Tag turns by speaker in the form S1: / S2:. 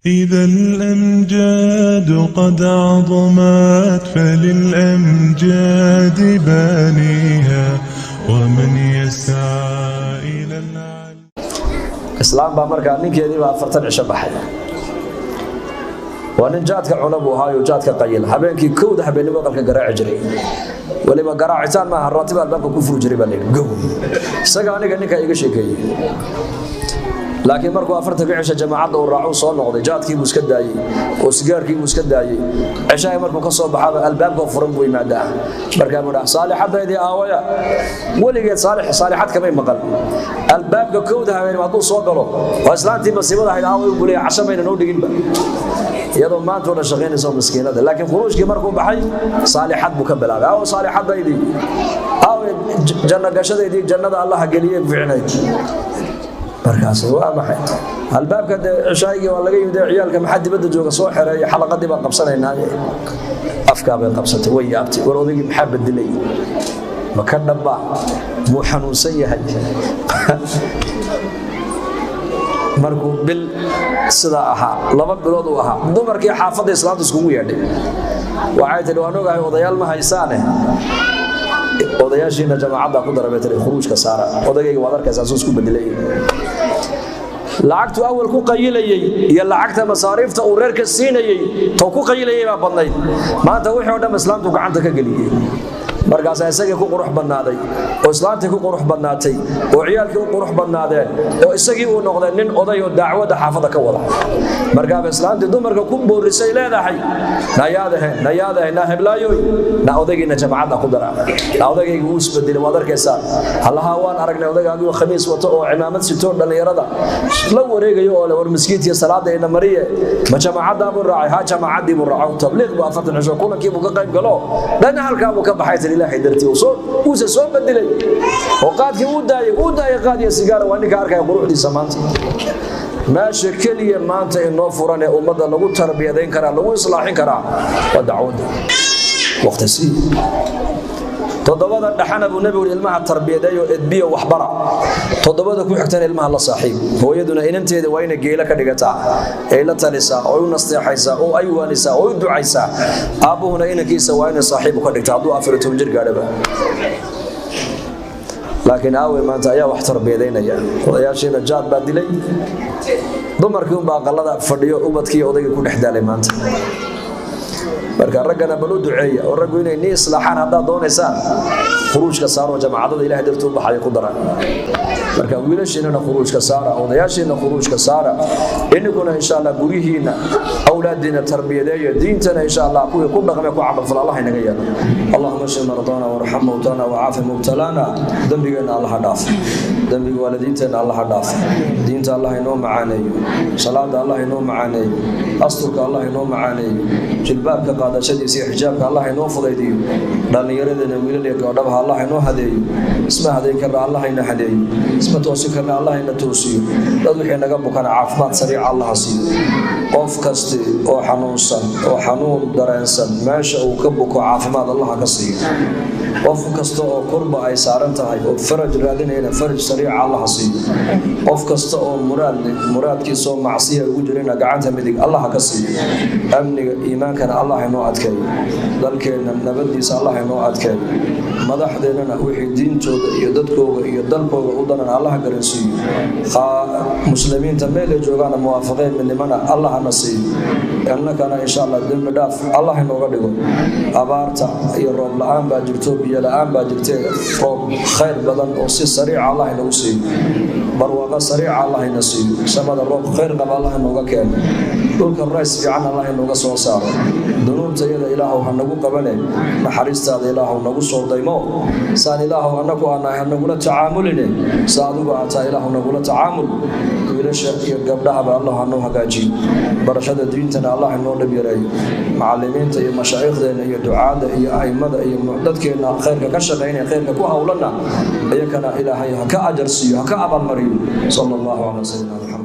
S1: إذا الأمجاد قد عظمت فللأمجاد بانيها ومن يسعى إلى العلي.
S2: إسلام بأمريكا نيكيدي بأفرتن عشان بحي وأن جاتك عنب وهاي وجاتك قيل حبينك كود حبيني بقولك قراع جري ولما قراع عتان ما الراتب الباب كفر جري بالليل جو سجاني كنيك أي شيء كي لكن مركو أفرت بعيش جماعة والرعون صار نقضي جات كي مسكت داي وسجار كي مسكت داي عشاء مركو قصوا بحاب الباب كفرم بوي معده مركب ولا صالح حتى يدي آوية ولقيت صالحات كمان مقل الباب كودها بين ما توصل قلو وإسلامتي مصيبة هاي آوية وقولي عشان بين نودي جنبه يدو ما تقول شغالين يسوون مسكينة لكن خروج كي مركو بحي صالحات مكبلة أو صالحات بيدي أو جنة قشة يدي جنة الله حقليه بفعناي markaas waa maxay albaabka cishaayiga waa laga yimid ciyaalka maxad dibadda jooga soo xiray xalaqadii baan qabsanaynaa afka bay qabsatay way yaabtay war odaygi maxaa beddelay ma ka dhaba muu xanuunsan yahay markuu bil sida ahaa laba bilood uu ahaa dumarkii xaafadda islaamta iskugu yeedhay waxay tiri waan ogahay odayaal ma haysaane odayaashiina jamaacadda ku darabeetay khuruujka saara odagayga waad arkaysaa soo isku bedelay lacagtu awal ku qayilayay iyo lacagta masaariifta uu reerka siinayay to ku qayilayay baa badnayd maanta wixii oo dhan islaamtu gacanta ka galiyay markaas isagii ku qurux badnaaday oo islaantii ku qurux badnaatay oo ciyaalkii u qurux badnaadeen oo isagii uu noqday nin oday oo dacwada xaafada ka wada markaa islaantii dumarka ku boorisay leedahay nayaadahay na heblaayoy na odaygiina jamaacadda ku dara na odaygiina uu isbedelay waad arkaysaa halaha waan aragnay odaygaagii khamiis wato oo cimaamad sito dhalinyarada la wareegayo oo war miskiintii salaada ina mariye ma jamaacadda buu raacay ha jamaacadii buu raacay tabliiq baa afartan cisho kulankii buu ka qayb galo dhan halka buu ka baxay ilaahay dartii uu soo bedelay oo qaadkii uu daayay qaadiya sigaar waa ninka arkay quruxdiisa maanta maasha kaliya maanta inoo furan ee ummadda lagu tarbiyadeyn karaa lagu islaaxin karaa waa dacwada waqti todobada dhaxana buu nabigu ilmaha tarbiyadeeyo edbiyo waxbara todobada ku xigtan ilmaha la saaxiib hooyaduna inanteeda waa inay geela ka dhigataa ay la talisaa oo u nasteexaysaa oo ay waanisaa oo u ducaysaa aabuhuna inankiisa waa inay saaxiib ka dhigtaa hadduu 14 jir gaadhaba laakiin aawe maanta ayaa wax tarbiyadeynaya odayaashiina jaad baa dilay dumarkii baa qalada fadhiyo ubadkii odayga ku dhexdaalay maanta marka ragana balu duceeya oo raggu inay ni islaaxan hada doonaysan khuruujka saaro jamaacadda ilaahay dartuu baxay ku daran marka wiilasheena khuruujka saara odayaasheena khuruujka saara inaguna insha Allah gurihiina awlaadina tarbiyadeeyo diintana insha Allah kuwa ku dhaqmay ku camal fal Allah inaga yeelo Allahumma shfi maradana warham mawtana wa'afi mubtalana dambigeena Allah dhaaf dambiga waalidiinteena Allah dhaaf diinta Allah inoo macaaneeyo salaada Allah inoo macaaneeyo asturka Allah inoo macaaneeyo jilbaabka qaadashadiisa xijaabka Allah inoo fudaydiyo dhalinyaradana wiilal iyo gabdhaha Allah inoo hadeeyo isma hadeyn kara Allah ina hadeeyo isma toosi karna Allah ina toosiyo dad wixii naga bukana caafimaad sariic Allah siiyo qof kasta oo xanuunsan oo xanuun dareensan meesha uu ka buko caafimaad Allah ka siiyo qof kasta oo kurba ay saaran tahay oo faraj raadinayna faraj sariic Allah siiyo qof kasta oo muraadkiisa oo macsiya ugu jirina gacanta midig Allah ka siiyo amniga iimaankana Allah inoo adkeeyo dalkeena nabadiisa Allah inoo adkeeyo madaxdeena wixii diintooda iyo dadkooda iyo dalkooda u danan Allah garansiiyo muslimiinta meel ay joogaan muwaafaqeen midnimana Allah nasiib annakana insha Allah dambi dhaaf Allah inooga dhigo abaarta iyo roob la'aan baa jirto biyo la'aan baa jirtay roob khayr badan oo si sariic Allah inoogu siiyo barwaaqo sariic Allah inoo siiyo samada roob khayr qaba Allah inooga keeno dhulka rays fiican Allah inooga soo saaro dunuubtayada ilaahu ha nagu qabane naxariistaada ilaahu nagu soo daymo saan ilaahu anagu anahay nagula tacaamuline saaduga ata ilaahu nagula tacaamul wiilasha iyo gabdhaha Allah hanoo hagaajiyo barashada diintana Allah inoo dhab yareeyo macallimiinta iyo mashaayikhdeena iyo ducaada iyo aimada iyo dadkeena khayrka ka shaqeynaya khayrka ku hawlana ayakana ilaahay ha ka ajar siiyo ha ka abaalmariyo sallallahu alayhi wa sallam